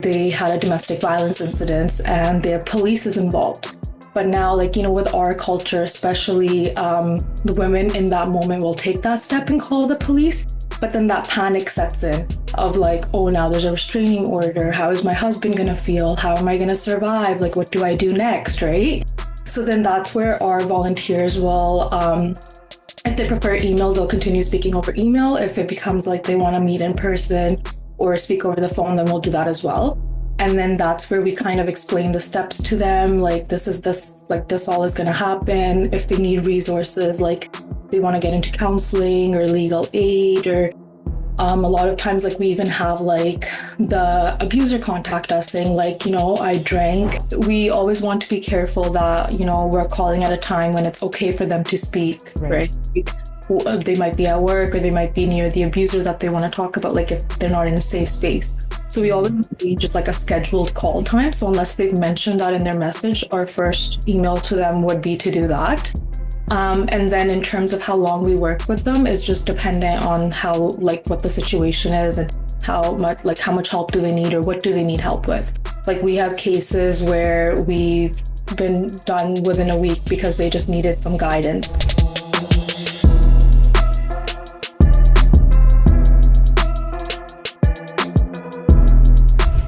they had a domestic violence incident and their police is involved. But now, with our culture, especially the women in that moment will take that step and call the police. But then that panic sets in of oh, now there's a restraining order. How is my husband going to feel? How am I going to survive? What do I do next, right? So then that's where our volunteers will, if they prefer email, they'll continue speaking over email. If it becomes they want to meet in person or speak over the phone, then we'll do that as well. And then that's where we kind of explain the steps to them. This all is going to happen. If they need resources, they want to get into counseling or legal aid, or a lot of times, we even have the abuser contact us saying I drank. We always want to be careful that, we're calling at a time when it's okay for them to speak, right? They might be at work or they might be near the abuser that they want to talk about, if they're not in a safe space. So we always need just a scheduled call time. So unless they've mentioned that in their message, our first email to them would be to do that. And then in terms of how long we work with them is just dependent on how, what the situation is and how much help do they need or what do they need help with. We have cases where we've been done within a week because they just needed some guidance.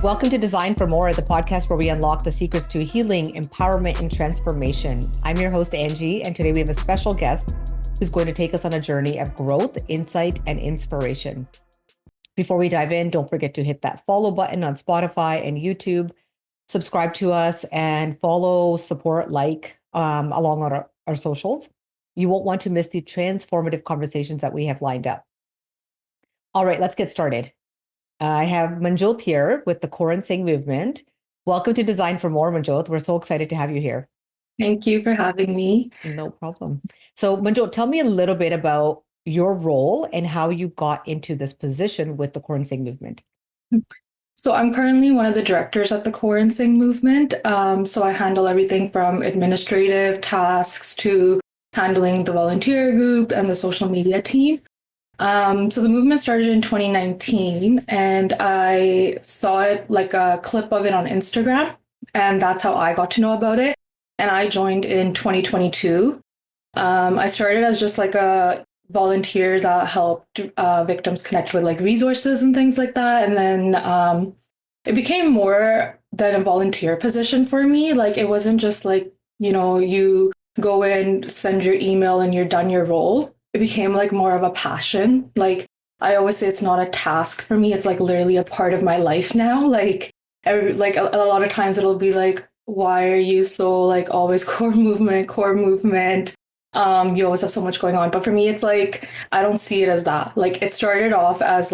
Welcome to Design for More, the podcast where we unlock the secrets to healing, empowerment, and transformation. I'm your host, Angie, and today we have a special guest who's going to take us on a journey of growth, insight, and inspiration. Before we dive in, don't forget to hit that follow button on Spotify and YouTube, subscribe to us, and follow, support, along on our socials. You won't want to miss the transformative conversations that we have lined up. All right, let's get started. I have Manjot here with the Kaur and Singh Movement. Welcome to Design for More, Manjot. We're so excited to have you here. Thank you for having me. No problem. So Manjot, tell me a little bit about your role and how you got into this position with the Kaur and Singh Movement. So I'm currently one of the directors at the Kaur and Singh Movement. So I handle everything from administrative tasks to handling the volunteer group and the social media team. So the movement started in 2019 and I saw it a clip of it on Instagram, and that's how I got to know about it. And I joined in 2022. I started as just a volunteer that helped victims connect with resources and things like that. And then it became more than a volunteer position for me. It wasn't just you go in, send your email and you're done your role. It became more of a passion. I always say it's not a task for me. It's literally a part of my life now. A lot of times it'll be why are you so always core movement? You always have so much going on. But for me, it's I don't see it as that. It started off as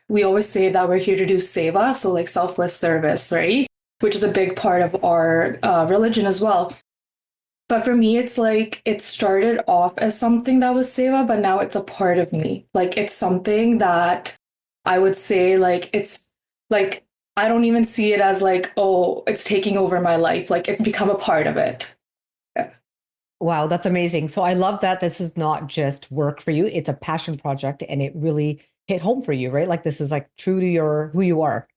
we always say that we're here to do seva. So selfless service, right? Which is a big part of our religion as well. But for me, it's it started off as something that was seva, but now it's a part of me. It's something that I would say it's I don't even see it as oh, it's taking over my life. It's become a part of it. Yeah. Wow, that's amazing. So I love that this is not just work for you. It's a passion project and it really hit home for you, right? This is true to who you are.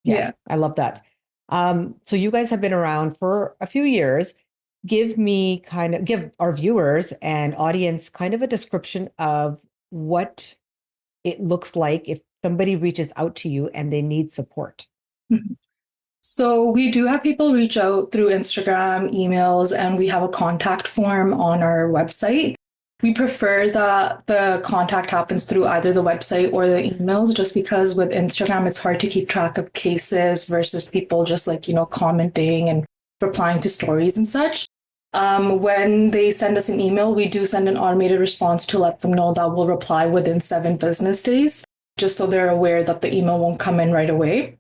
Yeah. I love that. So you guys have been around for a few years. Give our viewers and audience kind of a description of what it looks like if somebody reaches out to you and they need support. Mm-hmm. So we do have people reach out through Instagram, emails, and we have a contact form on our website. We prefer that the contact happens through either the website or the emails, just because with Instagram, it's hard to keep track of cases versus people just commenting and replying to stories and such. When they send us an email, we do send an automated response to let them know that we'll reply within 7 business days, just so they're aware that the email won't come in right away.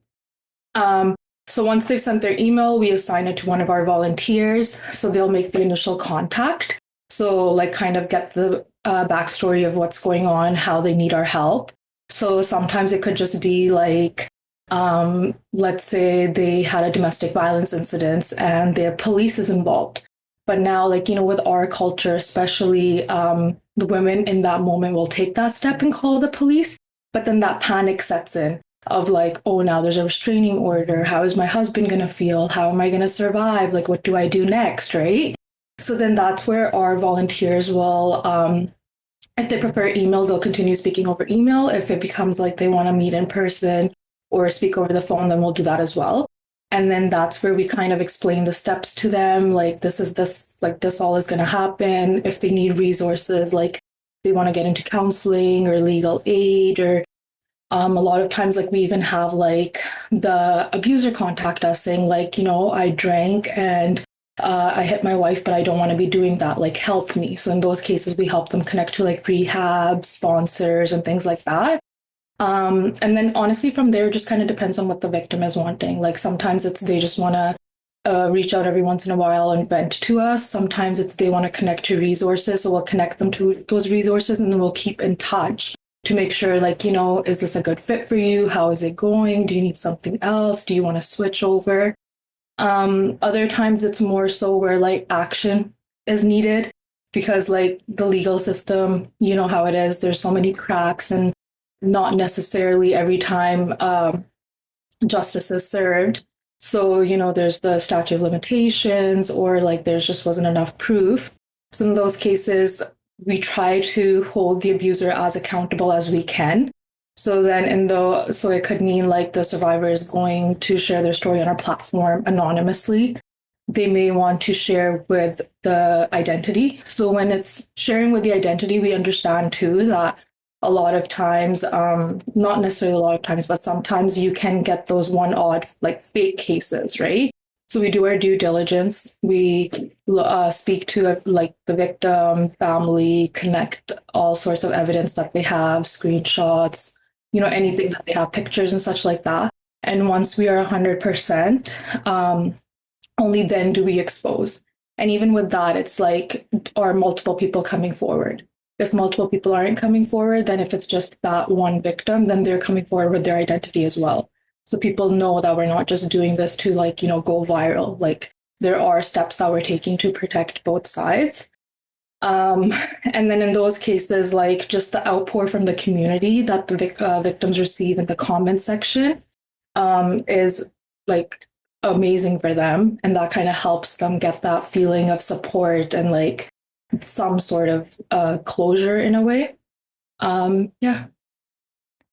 So once they've sent their email, we assign it to one of our volunteers. So they'll make the initial contact. So kind of get the backstory of what's going on, how they need our help. So sometimes it could just be let's say they had a domestic violence incident and their police is involved. But now, with our culture, especially the women in that moment will take that step and call the police. But then that panic sets in of like, oh, now there's a restraining order. How is my husband going to feel? How am I going to survive? Like, what do I do next? Right. So then that's where our volunteers will, if they prefer email, they'll continue speaking over email. If it becomes like they want to meet in person or speak over the phone, then we'll do that as well. And then that's where we kind of explain the steps to them. Like, this all is going to happen. If they need resources, like they want to get into counseling or legal aid, or a lot of times, like we even have like the abuser contact us saying like, I drank and I hit my wife, but I don't want to be doing that. Like, help me. So in those cases, we help them connect to like rehab sponsors and things like that. And then honestly, from there, it just kind of depends on what the victim is wanting. Like sometimes it's they just want to reach out every once in a while and vent to us. Sometimes it's they want to connect to resources. So we'll connect them to those resources and then we'll keep in touch to make sure, like, is this a good fit for you? How is it going? Do you need something else? Do you want to switch over? Other times it's more so where like action is needed because like the legal system, you know how it is. There's so many cracks and not necessarily every time justice is served. So, there's the statute of limitations or like there's just wasn't enough proof. So in those cases, we try to hold the abuser as accountable as we can. So then so it could mean like the survivor is going to share their story on our platform anonymously. They may want to share with the identity. So when it's sharing with the identity, we understand too that a lot of times, not necessarily a lot of times, but sometimes you can get those one odd like fake cases, right? So we do our due diligence. We speak to like the victim, family, connect all sorts of evidence that they have, screenshots, anything that they have, pictures and such like that. And once we are 100%, only then do we expose. And even with that, it's like, are multiple people coming forward? If multiple people aren't coming forward, then if it's just that one victim, then they're coming forward with their identity as well. So people know that we're not just doing this to like, go viral. Like there are steps that we're taking to protect both sides. And then in those cases, like just the outpour from the community that the victims receive in the comment section is like amazing for them. And that kind of helps them get that feeling of support and like some sort of closure in a way. Yeah.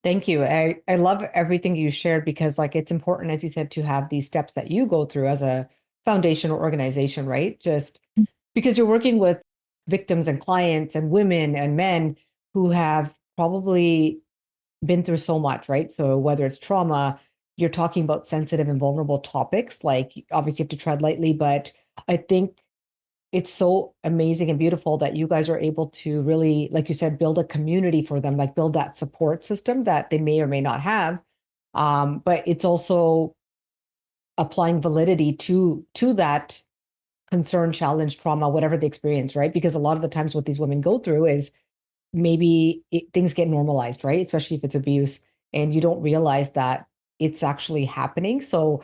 Thank you. I love everything you shared because like it's important, as you said, to have these steps that you go through as a foundation or organization, right? Just because you're working with victims and clients and women and men who have probably been through so much, right? So whether it's trauma, you're talking about sensitive and vulnerable topics, like obviously you have to tread lightly, but I think it's so amazing and beautiful that you guys are able to really, like you said, build a community for them, like build that support system that they may or may not have. But it's also applying validity to that concern, challenge, trauma, whatever they experience, right? Because a lot of the times what these women go through is maybe things get normalized, right? Especially if it's abuse and you don't realize that it's actually happening. So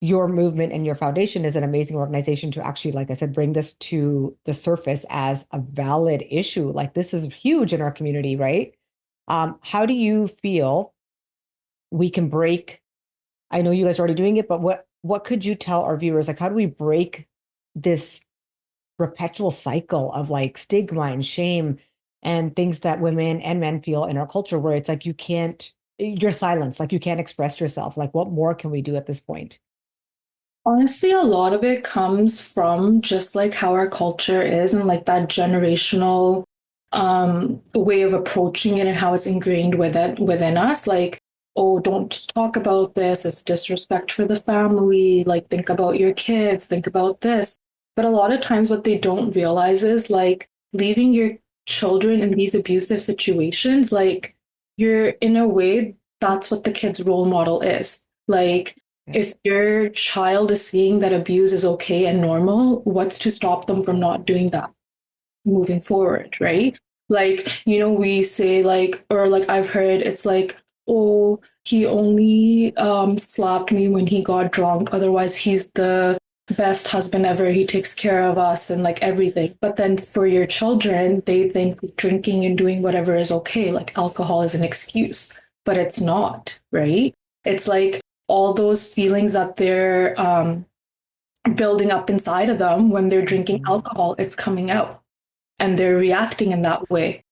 your movement and your foundation is an amazing organization to actually, like I said, bring this to the surface as a valid issue. Like this is huge in our community, right? How do you feel we can break? I know you guys are already doing it, but what could you tell our viewers? Like, how do we break this perpetual cycle of like stigma and shame and things that women and men feel in our culture where it's like you're silenced, like you can't express yourself. Like what more can we do at this point? Honestly, a lot of it comes from just like how our culture is and like that generational way of approaching it and how it's ingrained within us. Like, oh, don't talk about this. It's disrespect for the family. Like, think about your kids. Think about this. But a lot of times, what they don't realize is like leaving your children in these abusive situations. Like, you're in a way that's what the kid's role model is. Like if your child is seeing that abuse is okay and normal, what's to stop them from not doing that moving forward, right? Like, we say like, or like I've heard it's like, oh, he only slapped me when he got drunk. Otherwise, he's the best husband ever. He takes care of us and like everything. But then for your children, they think drinking and doing whatever is okay. Like alcohol is an excuse. but it's not, right? It's like all those feelings that they're building up inside of them when they're drinking Mhm. alcohol, it's coming out and they're reacting in that way.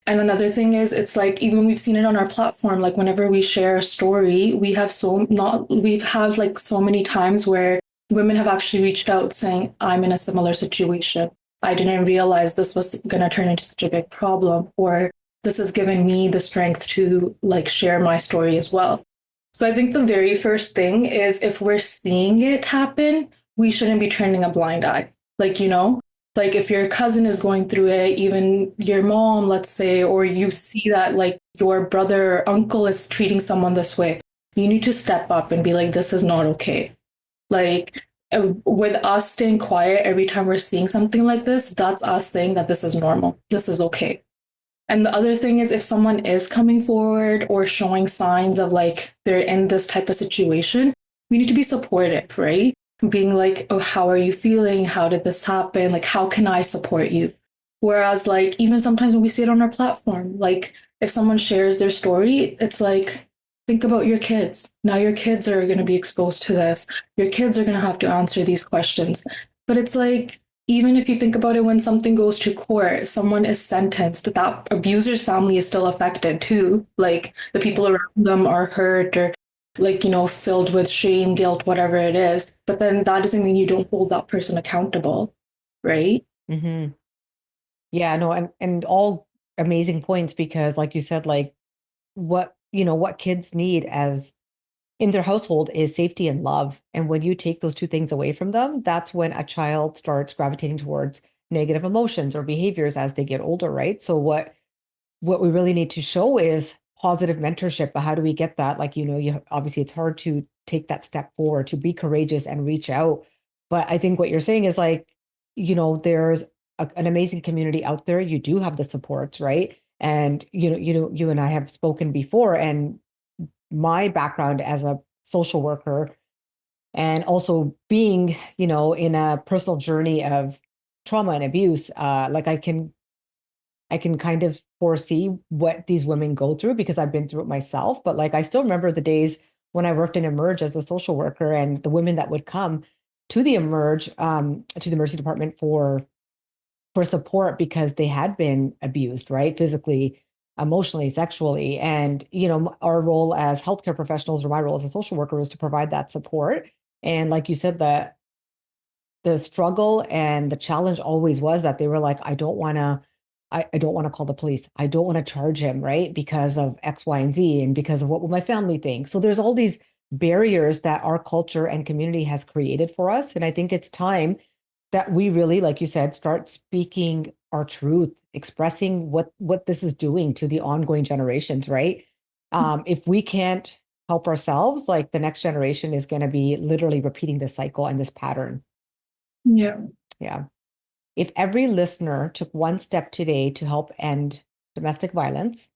And another thing is, it's like even we've seen it on our platform. Like whenever we share a story, we've had like so many times where women have actually reached out saying, "I'm in a similar situation. I didn't realize this was gonna turn into such a big problem," or "This has given me the strength to like share my story as well." So I think the very first thing is if we're seeing it happen, we shouldn't be turning a blind eye. Like, like if your cousin is going through it, even your mom, let's say, or you see that like your brother or uncle is treating someone this way, you need to step up and be like, this is not okay. Like with us staying quiet every time we're seeing something like this, that's us saying that this is normal. This is okay. And the other thing is, if someone is coming forward or showing signs of like they're in this type of situation, we need to be supportive, right? Being like, oh, how are you feeling? How did this happen? Like, how can I support you? Whereas, like, even sometimes when we see it on our platform, like, if someone shares their story, it's like, think about your kids. Now your kids are going to be exposed to this. Your kids are going to have to answer these questions. But it's like, even if you think about it, when something goes to court, someone is sentenced, that abuser's family is still affected too. Like the people around them are hurt or like, filled with shame, guilt, whatever it is. But then that doesn't mean you don't hold that person accountable, right? Mm-hmm. Yeah, no, and all amazing points because like you said, like what kids need as in their household is safety and love. And when you take those two things away from them, that's when a child starts gravitating towards negative emotions or behaviors as they get older, right? So what we really need to show is positive mentorship. But how do we get that? Like, you obviously it's hard to take that step forward, to be courageous and reach out. But I think what you're saying is like, there's an amazing community out there. You do have the support, right? And you and I have spoken before, and my background as a social worker and also being, in a personal journey of trauma and abuse, like I can kind of foresee what these women go through because I've been through it myself. But like I still remember the days when I worked in Emerge as a social worker and the women that would come to the Emerge, to the Mercy Department for support because they had been abused, right? Physically, emotionally, sexually. And, our role as healthcare professionals or my role as a social worker was to provide that support. And like you said, the struggle and the challenge always was that they were like, I don't want to call the police. I don't want to charge him, right? Because of X, Y, and Z, and because of what will my family think. So there's all these barriers that our culture and community has created for us. And I think it's time that we really, like you said, start speaking our truth, expressing what this is doing to the ongoing generations, right? If we can't help ourselves, like the next generation is going to be literally repeating this cycle and this pattern. Yeah. Yeah. If every listener took one step today to help end domestic violence,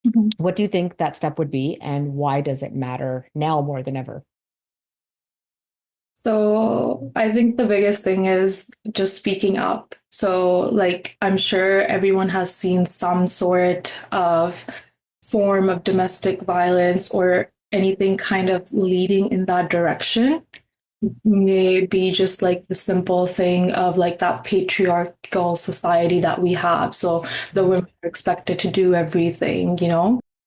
Mhm. what do you think that step would be, and why does it matter now more than ever? So I think the biggest thing is just speaking up. So, like, I'm sure everyone has seen some sort of form of domestic violence or anything kind of leading in that direction. Maybe just like the simple thing of like that patriarchal society that we have. So the women are expected to do everything.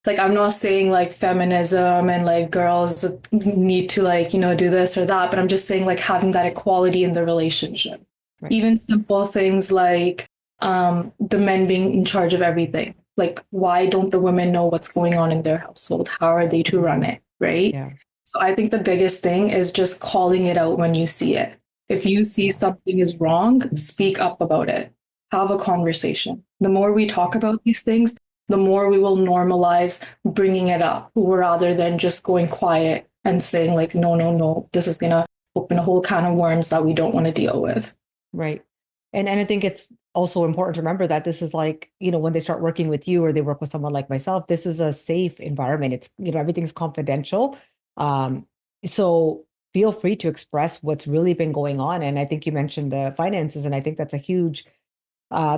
Like I'm not saying like feminism and like girls need to like, do this or that, but I'm just saying like having that equality in the relationship. Right. Even simple things like the men being in charge of everything. Like why don't the women know what's going on in their household? How are they to run it, right? Yeah. So I think the biggest thing is just calling it out when you see it. If you see Yeah. something is wrong, speak up about it. Have a conversation. The more we talk about these things, the more we will normalize bringing it up rather than just going quiet and saying like, no, no, no, this is going to open a whole can of worms that we don't want to deal with. Right. And I think it's also important to remember that this is like, when they start working with you or they work with someone like myself, this is a safe environment. It's, everything's confidential. Um, so feel free to express what's really been going on. And I think you mentioned the finances, and I think that's a huge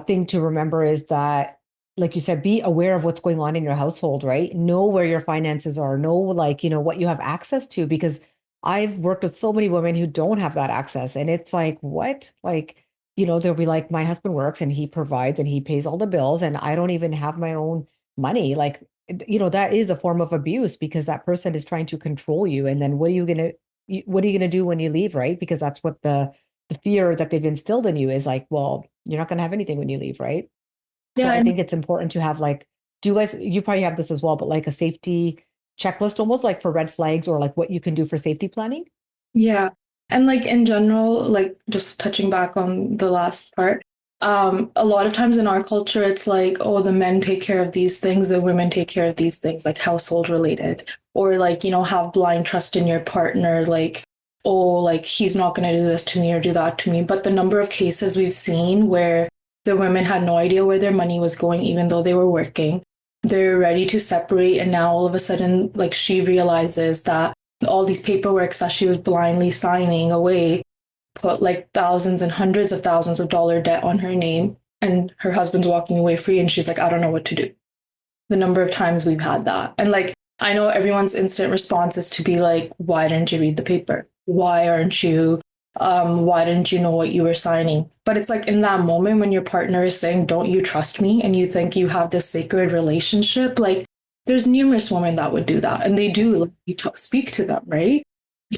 thing to remember is that like you said, be aware of what's going on in your household, right? Know where your finances are, know like, what you have access to, because I've worked with so many women who don't have that access. And it's like, what? Like, they'll be like, my husband works and he provides and he pays all the bills, and I don't even have my own money. Like, that is a form of abuse because that person is trying to control you. And then what are you gonna do when you leave, right? Because that's what the fear that they've instilled in you is like, well, you're not gonna have anything when you leave, right? So Yeah, I and think it's important to have like, you probably have this as well, but like a safety checklist, almost like for red flags or like what you can do for safety planning. yeah. And like in general, like just touching back on the last part, a lot of times in our culture, it's like, oh, the men take care of these things, the women take care of these things, like household related, or like, have blind trust in your partner, like, oh, like he's not going to do this to me or do that to me. But the number of cases we've seen where the women had no idea where their money was going, even though they were working, they're ready to separate. And now all of a sudden, like she realizes that all these paperworks that she was blindly signing away put like thousands and hundreds of thousands of dollar debt on her name, and her husband's walking away free, and she's like, I don't know what to do. The number of times we've had that. And like, I know everyone's instant response is to be like, why didn't you read the paper? Why didn't you know what you were signing? But it's like in that moment when your partner is saying, don't you trust me? And you think you have this sacred relationship, like there's numerous women that would do that. And they do, like, you speak to them, right?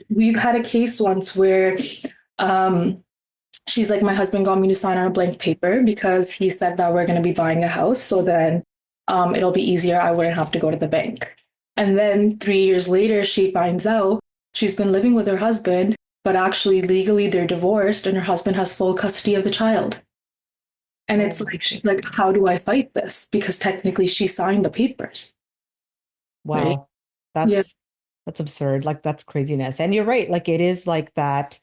We've had a case once where um, she's like, my husband got me to sign on a blank paper because he said that we're going to be buying a house. So then it'll be easier. I wouldn't have to go to the bank. And then 3 years later, she finds out she's been living with her husband, but actually legally they're divorced and her husband has full custody of the child. And Oh it's my like, she's goodness. like, how do I fight this? Because technically she signed the papers, right? Wow. Yeah. That's absurd. Like that's craziness. And you're right. Like it is like that.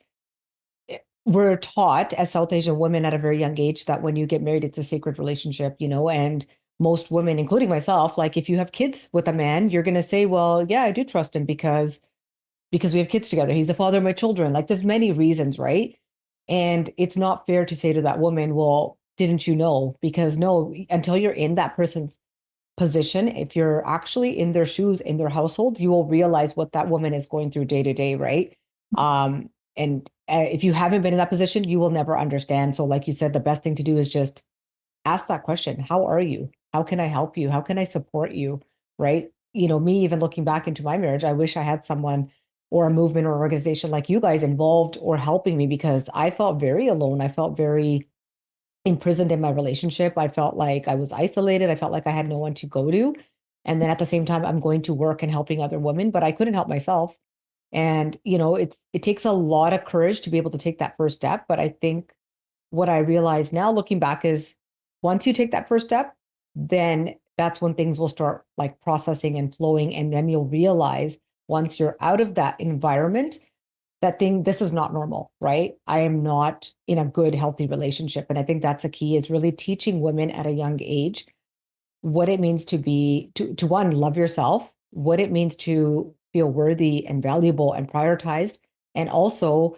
We're taught as South Asian women at a very young age that when you get married, it's a sacred relationship, and most women, including myself, like if you have kids with a man, you're going to say, well, yeah, I do trust him because we have kids together. He's the father of my children. Like there's many reasons, right? And it's not fair to say to that woman, well, didn't you know? Because no, until you're in that person's position, if you're actually in their shoes, in their household, you will realize what that woman is going through day to day, right? And if you haven't been in that position, you will never understand. So, like you said, the best thing to do is just ask that question. How are you? How can I help you? How can I support you? Right? Me even looking back into my marriage, I wish I had someone or a movement or organization like you guys involved or helping me because I felt very alone. I felt very imprisoned in my relationship. I felt like I was isolated. I felt like I had no one to go to. And then at the same time, I'm going to work and helping other women, but I couldn't help myself. And, it takes a lot of courage to be able to take that first step. But I think what I realize now looking back is once you take that first step, then that's when things will start like processing and flowing. And then you'll realize once you're out of that environment, this is not normal, right? I am not in a good, healthy relationship. And I think that's a key is really teaching women at a young age what it means to be, to one, love yourself, what it means to feel worthy and valuable and prioritized, and also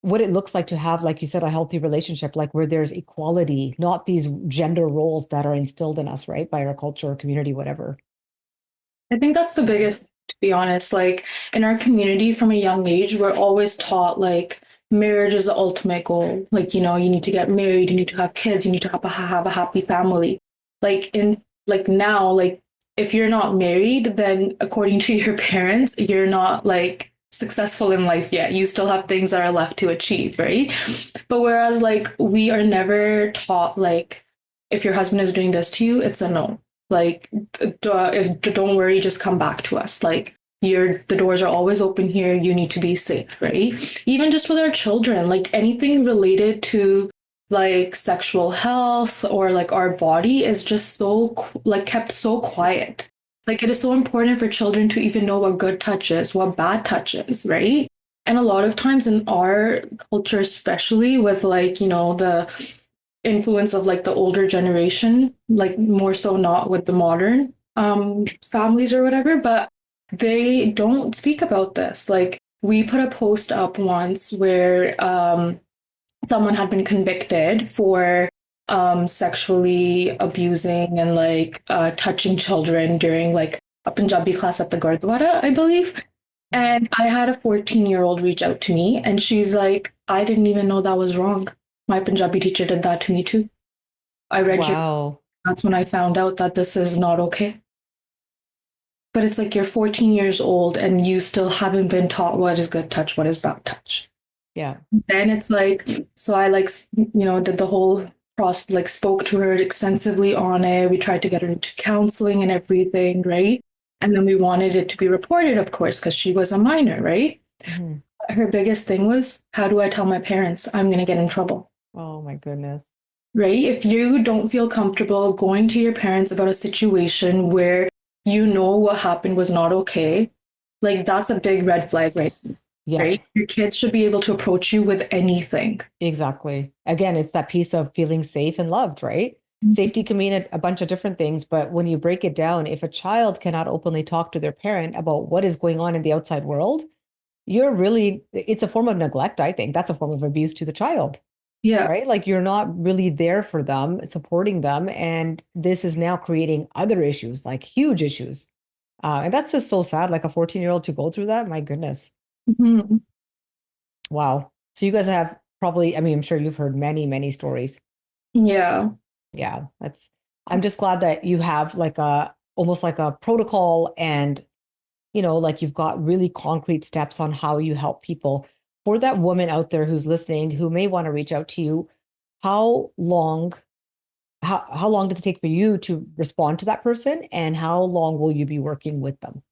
what it looks like to have, like you said, a healthy relationship, like where there's equality, not these gender roles that are instilled in us, right? By our culture, community, whatever. I think that's the Yeah. biggest, to be honest. Like in our community from a young age, we're always taught like marriage is the ultimate goal. Like, you need to get married, you need to have kids, you need to have a happy family. Like in like now, like if you're not married, then according to your parents, you're not like successful in life yet. You still have things that are left to achieve, right? But whereas like we are never taught like if your husband is doing this to you, it's a no. Like if don't worry, just come back to us. Like the doors are always open here. You need to be safe, right? Even just with our children, like anything related to like sexual health or like our body is just so like kept so quiet. Like it is so important for children to even know what good touch is, what bad touch is, right? And a lot of times in our culture, especially with like, the influence of like the older generation, like more so not with the modern families or whatever, but they don't speak about this. Like we put a post up once where someone had been convicted for sexually abusing and like touching children during like a Punjabi class at the Gurdwara, I believe. And I had a 14-year-old reach out to me and she's like, I didn't even know that was wrong. My Punjabi teacher did that to me too. I read your, Wow. that's when I found out that this is not okay. But it's like you're 14 years old and you still haven't been taught what is good touch, what is bad touch. Yeah. Then it's like, so I like, did the whole process, like spoke to her extensively on it. We tried to get her into counseling and everything, right? And then we wanted it to be reported, of course, because she was a minor, right? Mhm. Her biggest thing was, how do I tell my parents I'm going to get in trouble? Oh my goodness. Right? If you don't feel comfortable going to your parents about a situation where you know what happened was not okay, like that's a big red flag, Yeah, right? Your kids should be able to approach you with anything. exactly. Again, it's that piece of feeling safe and loved, right? Safety can mean a bunch of different things, but when you break it down, if a child cannot openly talk to their parent about what is going on in the outside world, it's a form of neglect, I think. That's a form of abuse to the child, Yeah. right? Like you're not really there for them, supporting them. And this is now creating other issues, like huge issues. And that's just so sad, like a 14-year-old to go through that. My goodness. Mhm. Wow. So you guys have probably, I mean, I'm sure you've heard many, many stories. Yeah. Yeah, I'm just glad that you have like almost like a protocol and, like you've got really concrete steps on how you help people. For that woman out there who's listening, who may want to reach out to you, how long, how long does it take for you to respond to that person? And how long will you be working with them?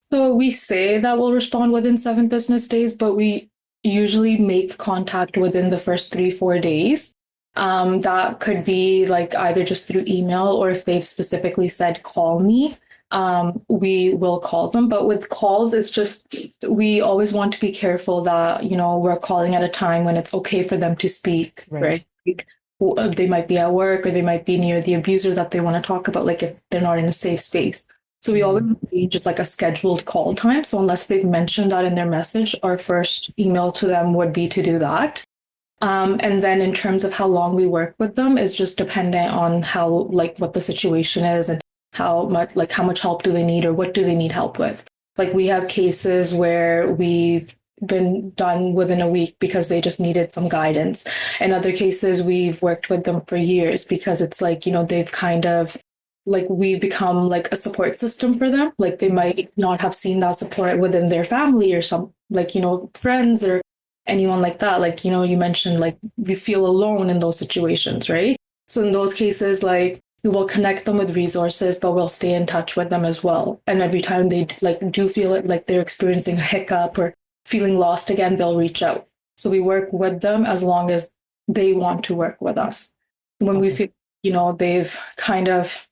So we say that we'll respond within 7 business days, but we usually make contact within the first 3, 4 days. That could be like either just through email or if they've specifically said call me, we will call them. But with calls, it's just we always want to be careful that, we're calling at a time when it's okay for them to speak, right? Right. Like, they might be at work or they might be near the abuser that they want to talk about, like if they're not in a safe space. So we always Mhm. need just like a scheduled call time. So unless they've mentioned that in their message, our first email to them would be to do that. And then in terms of how long we work with them is just dependent on how like what the situation is and how much help do they need or what do they need help with. Like we have cases where we've been done within a week because they just needed some guidance. In other cases, we've worked with them for years because it's like, they've kind of like we become like a support system for them. Like they might not have seen that support within their family or some like, friends or anyone like that. Like, you mentioned like we feel alone in those situations, right? So in those cases, like we will connect them with resources, but we'll stay in touch with them as well. And every time they like do feel it like they're experiencing a hiccup or feeling lost again, they'll reach out. So we work with them as long as they want to work with us. When we Okay. feel, they've kind of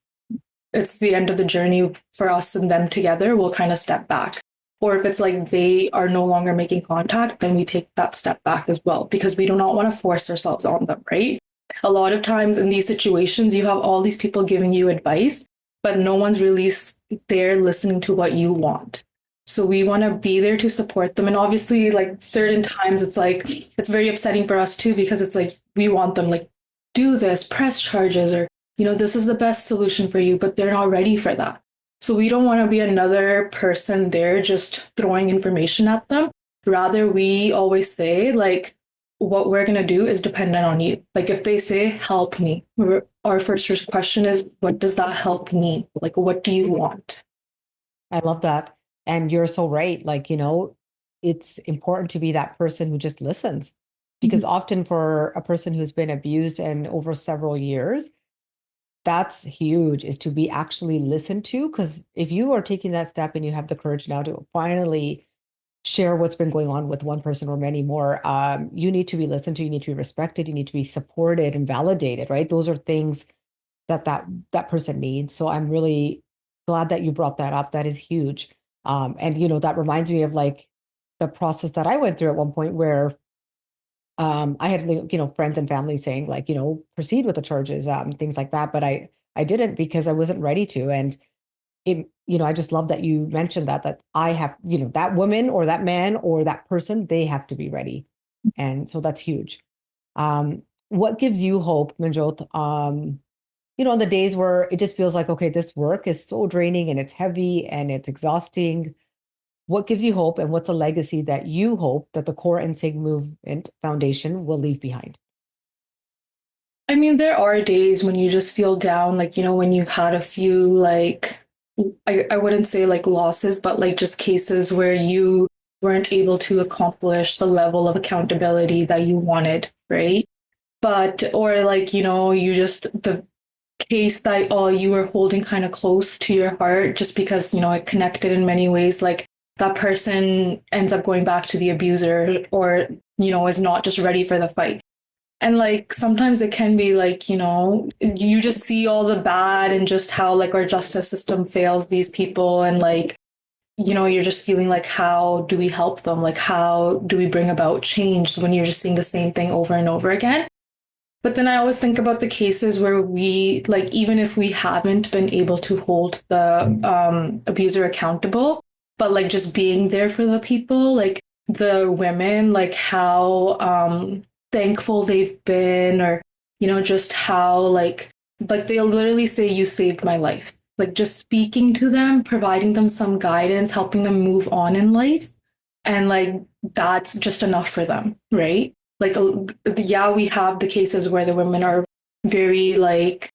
it's the end of the journey for us and them together, we'll kind of step back. Or if it's like they are no longer making contact, then we take that step back as well because we do not want to force ourselves on them, right? A lot of times in these situations, you have all these people giving you advice, but no one's really there listening to what you want. So we want to be there to support them. And obviously, like certain times, it's like, it's very upsetting for us too because it's like we want them, like, do this, press charges, or this is the best solution for you, but they're not ready for that. So we don't want to be another person there just throwing information at them. Rather, we always say, like, what we're going to do is dependent on you. Like, if they say, help me, our first question is, what does that help me? Like, what do you want? I love that. And you're so right. Like, it's important to be that person who just listens. Because often for a person who's been abused and over several years, that's huge is to be actually listened to. Because if you are taking that step and you have the courage now to finally share what's been going on with one person or many more, you need to be listened to, you need to be respected, you need to be supported and validated, right? Those are things that person needs. So I'm really glad that you brought that up. That is huge. And that reminds me of like the process that I went through at one point where I had friends and family saying like proceed with the charges, things like that, but I didn't because I wasn't ready to. And I just love that you mentioned that I have that woman or that man or that person, they have to be ready, and so that's huge. Um, what gives you hope, Manjot? On the days where it just feels like, okay, this work is so draining and it's heavy and it's exhausting. What gives you hope, and what's a legacy that you hope that the Kaur and Singh Movement Foundation will leave behind? I mean, there are days when you just feel down, like, when you've had a few, like, I wouldn't say like losses, but like just cases where you weren't able to accomplish the level of accountability that you wanted, right? But, or like, the case that, oh, you were holding kind of close to your heart just because, it connected in many ways, like that person ends up going back to the abuser or, is not just ready for the fight. And like sometimes it can be like, you just see all the bad and just how like our justice system fails these people. And like, you're just feeling like, how do we help them? Like, how do we bring about change when you're just seeing the same thing over and over again? But then I always think about the cases where we, like, even if we haven't been able to hold the abuser accountable, but like just being there for the people, like the women, like how thankful they've been, or, just how like they'll literally say, you saved my life. Like just speaking to them, providing them some guidance, helping them move on in life. And like that's just enough for them, right? Like, yeah, we have the cases where the women are very like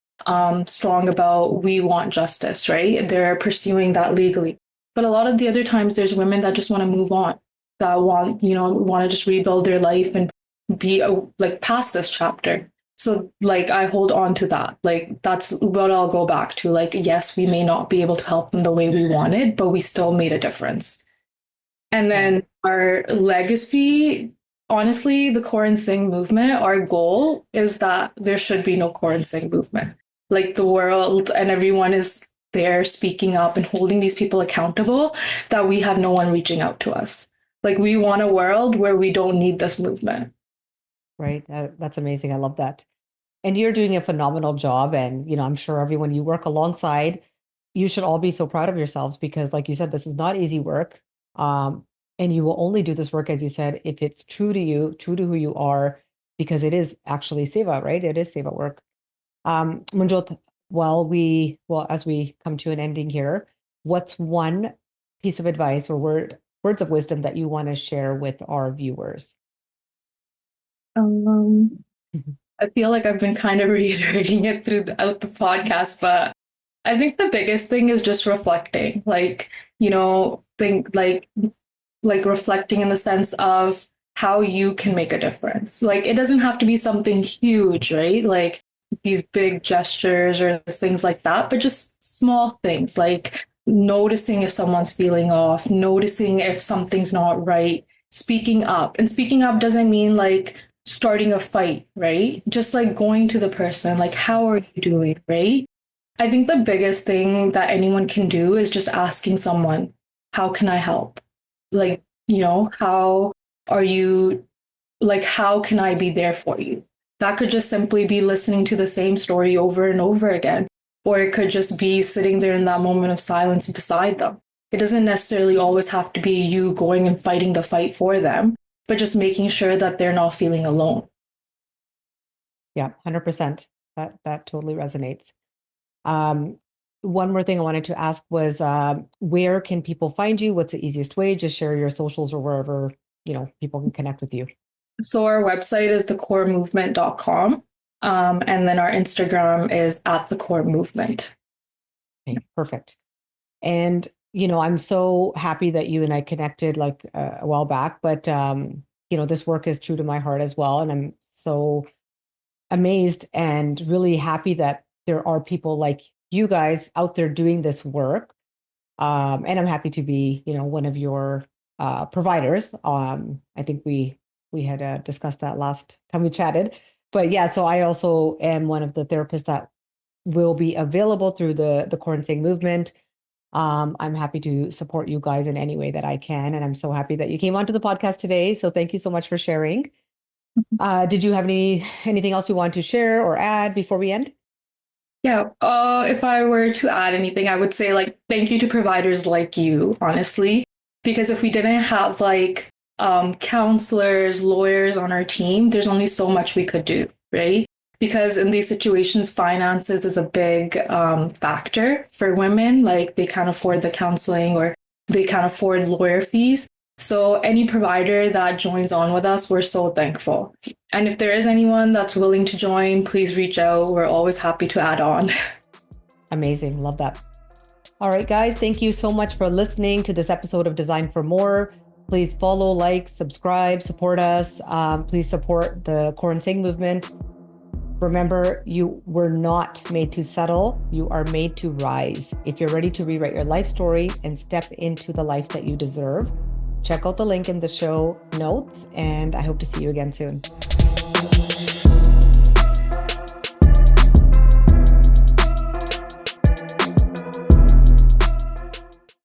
strong about, we want justice, right? They're pursuing that legally. But a lot of the other times there's women that just want to move on, that want to just rebuild their life and be like past this chapter. So like I hold on to that. Like that's what I'll go back to. Like, yes, we may not be able to help them the way we wanted, but we still made a difference. And then our legacy, honestly, the Kaur and Singh movement, our goal is that there should be no Kaur and Singh movement. Like the world and everyone is there speaking up and holding these people accountable, that we have no one reaching out to us. Like we want a world where we don't need this movement. Right. That's amazing. I love that. And you're doing a phenomenal job. And, I'm sure everyone you work alongside, you should all be so proud of yourselves because, like you said, this is not easy work. And you will only do this work, as you said, if it's true to you, true to who you are, because it is actually seva, right? It is seva work. Manjot, as we come to an ending here, what's one piece of advice or words of wisdom that you want to share with our viewers? I feel like I've been kind of reiterating it throughout the podcast, but I think the biggest thing is just reflecting. Like, think like reflecting in the sense of how you can make a difference. Like it doesn't have to be something huge, right? Like these big gestures or things like that, but just small things like noticing if someone's feeling off, noticing if something's not right, speaking up. And speaking up doesn't mean like starting a fight, right? Just like going to the person, like, how are you doing, right? I think the biggest thing that anyone can do is just asking someone, how can I help? Like, how are you, like, how can I be there for you? That could just simply be listening to the same story over and over again. Or it could just be sitting there in that moment of silence beside them. It doesn't necessarily always have to be you going and fighting the fight for them, but just making sure that they're not feeling alone. Yeah, 100%. That totally resonates. One more thing I wanted to ask was, where can people find you? What's the easiest way? Just share your socials or wherever, people can connect with you. So our website is thecoremovement.com. And then our Instagram is at the Kaur Movement. Okay, perfect. And, I'm so happy that you and I connected like a while back, but, this work is true to my heart as well. And I'm so amazed and really happy that there are people like you guys out there doing this work. And I'm happy to be, one of your providers. I think we had discussed that last time we chatted. But yeah, so I also am one of the therapists that will be available through the Kaur and Singh movement. I'm happy to support you guys in any way that I can. And I'm so happy that you came onto the podcast today. So thank you so much for sharing. Did you have anything else you want to share or add before we end? Yeah, if I were to add anything, I would say like thank you to providers like you, honestly, because if we didn't have like counselors, lawyers on our team, there's only so much we could do, right? Because in these situations, finances is a big factor for women. Like they can't afford the counseling or they can't afford lawyer fees. So any provider that joins on with us, we're so thankful. And if there is anyone that's willing to join, please reach out. We're always happy to add on. Amazing. Love that. All right, guys, thank you so much for listening to this episode of Design for More. Please follow, like, subscribe, support us. Please support the Kaur and Singh movement. Remember, you were not made to settle. You are made to rise. If you're ready to rewrite your life story and step into the life that you deserve, check out the link in the show notes, and I hope to see you again soon.